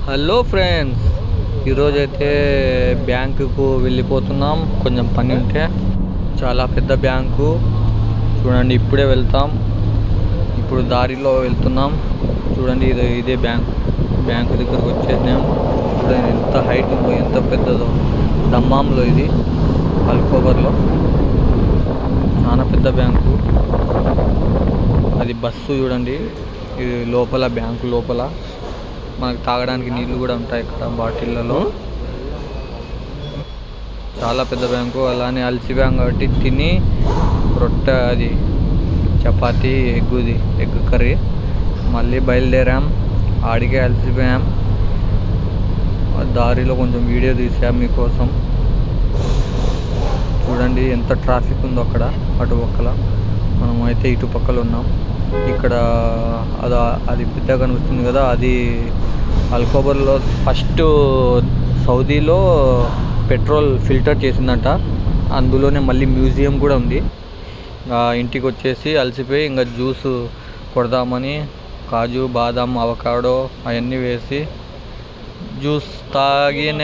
Hello friends, ఈరోజైతే బ్యాంకుకు వెళ్ళిపోతున్నాం. కొంచెం పని ఉంటే, చాలా పెద్ద బ్యాంకు చూడండి. ఇప్పుడే వెళ్తాం. ఇప్పుడు దారిలో వెళ్తున్నాం. చూడండి, ఇదే బ్యాంకు దగ్గరకు వచ్చేసినాం. చూడండి ఎంత హైట్ ఉందో, ఎంత పెద్దదో. దమ్మాంలో ఇది అల్కోబర్లో చాలా పెద్ద బ్యాంకు. అది బస్సు చూడండి. ఇది లోపల, బ్యాంకు లోపల మనకు తాగడానికి నీళ్లు కూడా ఉంటాయి ఇక్కడ బాటిళ్ళలో. చాలా పెద్ద బ్యాంకు. అలానే అలసిపోయాం కాబట్టి తిని రొట్టె, అది చపాతీ, ఎగ్ కర్రీ మళ్ళీ బయలుదేరాం. ఆడికే అలసిపోయాం. దారిలో కొంచెం వీడియో తీసాం మీకోసం. చూడండి ఎంత ట్రాఫిక్ ఉందో అక్కడ. అటు పక్కల మనం అయితే ఇటు పక్కల ఉన్నాం. ఇక్కడ అది పెద్దగా కనిపిస్తుంది కదా, అది అల్కోబర్లో ఫస్ట్ సౌదీలో పెట్రోల్ ఫిల్టర్ చేసిందంట. అందులోనే మళ్ళీ మ్యూజియం కూడా ఉంది. ఇంటికి వచ్చేసి అలసిపోయి ఇంకా జ్యూస్ కొడదామని కాజు, బాదాం, అవకాడో అవన్నీ వేసి జ్యూస్ తాగిన